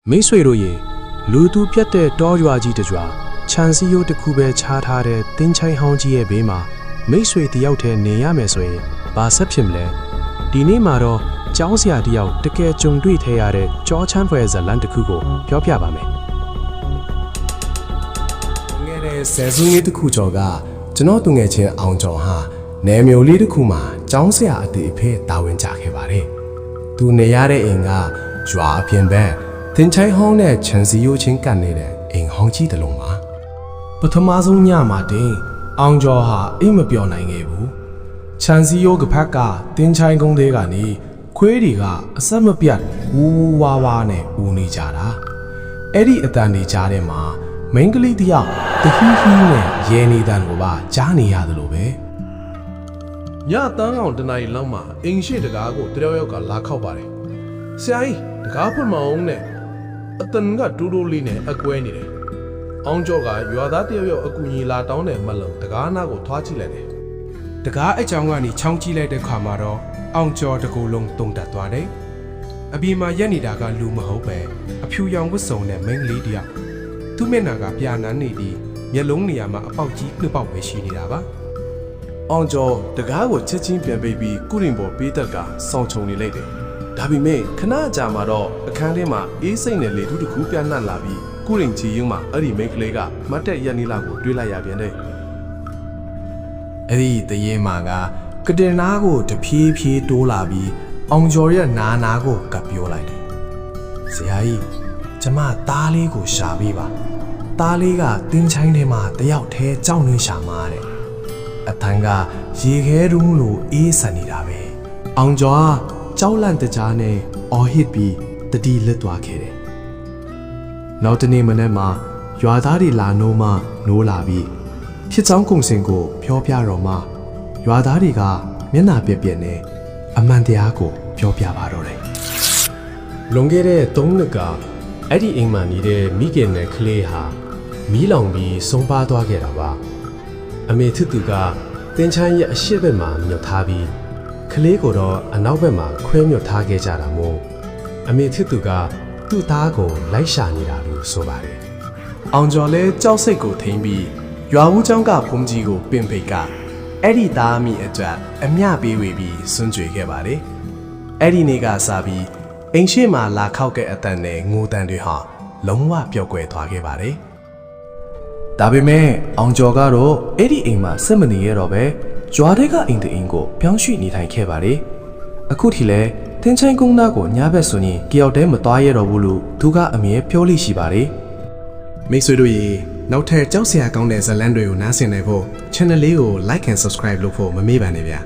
မိတ်ဆွေတို့ရေလူသူပြတ်တဲ့တောရွာကြီးတကြွာခြံစည်းရိုးတစ်ခုပဲခြားထားတဲ့တင်းချိုင်းဟောင်းကြီးရဲ့ဘေးမှာမိတ်ဆွေတယောက်တည်းနေရမယ်ဆိုရင်ဘာဆက်ဖြစ်မလဲဒီနေ့မှာတော့ကျောင်းဆရာတယောက်တကယ်ကြုံတွေ့ထဲရတဲ့ကြောချမ်းဖွယ်ဇာတ်လမ်းတစ်ခုကိုပြောပြပါမယ်ငယ်တဲ့ဆယ်စုနှစ်တစ်ခုကျော်ကကျွန်တော်သူငယ်ချင်းအောင်ကျော်ဟာနယ်မြို့လေးတစ်ခုမှာကျောင်းဆရာအသည့်အဖေတာဝန်ကျခဲ့ပါတယ်သူနေရတဲ့အိမ်ကရွာအပြင်ဘက်တင်းချိုင်းဟောင်းနဲ့ခြံစည်းရိုးချင်းကပ်နေတဲ့အိမ်ဟောင်းကြီးတစ်လုံးပါပထမဆုံးညမှာတင်အောင်ကျော်ဟာအိမ်မပြောနိုင်ခဲ့ဘူးခြံစည်းရိုးကဖက်ကတင်းချိုင်းကုန်းသေးကနေခွေးတွေကအဆက်မပြတ်ဝူးဝါးဝါးနဲ့ဦးနေကြတာအဲ့ဒီအတန်တွေကြားထဲမှာမိန်းကလေးတယောက်တခီးခီးနဲ့ရဲနေတန်ကိုပါကြားနေရတယ်လို့ပဲညတန်းကောင်တနာရီလောက်မှာအင်းရှိတကားကိုတယောက်ယောက်ကလာခောက်ပါတယ်ဆရာကြီးတကားဖွင့်မအောင်နဲ့အတန်ကတူးတူးလေးနဲ့အကွဲနေတယ်အောင်ကျော်ကရွာသားတယောက်ယောက်အကူကြီးလာတောင်းတယ်မလို့တကားနာကိုထွားကြည့်လိုက်တယ်တကားအကြောင်းကနေချောင်းကြည့်လိုက်တဲ့ခါမှာတော့အောင်ကျော်တကူလုံးတုံတက်သွားတယ်အပြင်မှာရက်နေတာကလူမဟုတ်ပဲအဖြူရောင်ဝတ်စုံနဲ့မိန်းကလေးတယောက်သူ့မျက်နှာကပြာနန်းနေပြီးမျက်လုံးနေရာမှာအပေါက်ကြီးနှစ်ပေါက်ပဲရှိနေတာပါအောင်ကျော်တကားကိုချက်ချင်းပြန်ပိတ်ပြီးကုရင်ပေါ်ပေးတက်ကစောင်းချုံနေလိုက်တယ်ဒါပေမဲ့ခဏကြာမှတော့အခန်းထဲမှာအေးစိတ်နဲ့လေထုတစ်ခုပြန့်နှံ့လာပြီးကုရင်ချီရင်မှာအဲ့ဒီမိန်းကလေးကမတ်တက်ရက်နီလာကိုတွေးလိုက်ရပြန်တယ်အဲ့ဒီတရေမာကကတင်နာကိုတဖြည်းဖြည်းတိုးလာပြီးအောင်ကျော်ရဲ့နာကိုကပ်ပြောလိုက်တယ်ဆရာကြီးကျမသားလေးကိုရှာပေးပါသားလေးကတင်းချိုင်းထဲမှာတယောက်တည်းကြောက်နေရှာမှာတဲ့အထန်းကရေခဲရုံးလိုအေးဆန်နေတာပဲအောင်ကျော်ကကြောက်လန့်တကြားနဲ့အော်ဟစ်ပြီးတတိလစ်သွားခဲ့တယ်နောက်တနေ့မနေ့မှာရွာသားတွေလာနိုးမှနိုးလာပြီးဖြစ်ချောင်းကုံစင်ကိုပြောပြတော့မှရွာသားတွေကမျက်နှာပြက်ပြက်နဲ့အမှန်တရားကိုပြောပြပါတော့တယ်လွန်ခဲ့တဲ့3နှစ်ကအဲ့ဒီအိမ်မှာနေတဲ့မိခင်နဲ့ကလေးဟာမီးလောင်ပြီးဆုံးပါသွားခဲ့တာပါအမေသူကတင်းချမ်းရဲ့အရှိတ်ဘက်မှာမြုပ်ထားပြီးကလေးကိုတော့အနောက်ဘက်မှာခွဲမြုပ်ထားခဲ့ကြတာမို့အမေသူကသူ့သားကိုလိုက်ရှာနေတာလို့ဆိုပါတယ်အောင်ကျော်လဲကြောက်စိတ်ကိုထိန်းပြီးရွာဦးကျောင်းကဘုံကြီးကိုပင်ဖိတ်ကအဲ့ဒီသားအမိအတွက်အမျှပေးဝေပြီးစွန့်ကြွေခဲ့ပါတယ်အဲ့ဒီနေ့ကစပြီးအိမ်ရှိမှာလာခောက်တဲ့အတန်နဲ့ငိုတန်တွေဟာလုံးဝပျောက်ကွယ်သွားခဲ့ပါတယ်ဒါပေမဲ့အောင်ကျော်ကတော့အဲ့ဒီအိမ်မှာစစ်မနေရတော့ပဲကြွားတဲ့ကအိမ်တအိမ်ကိုပြောင်းရွှေ့နေထိုင်ခဲ့ပါတယ်အခုထိလဲတင်းချိုင်းကုန်းသားကိုညဘက်ဆိုရင်ကြောက်တဲမသွားရတော့ဘူးလို့သူကအမြဲပြောလိရှိပါတယ်မိတ်ဆွေတို့ရေနောက်ထပ်ကြောက်စရာကောင်းတဲ့ဇာတ်လမ်းတွေကိုနားဆင်နိုင်ဖို့ channel လေးကို like and subscribe လုပ်ဖို့မမေ့ပါနဲ့ဗျာ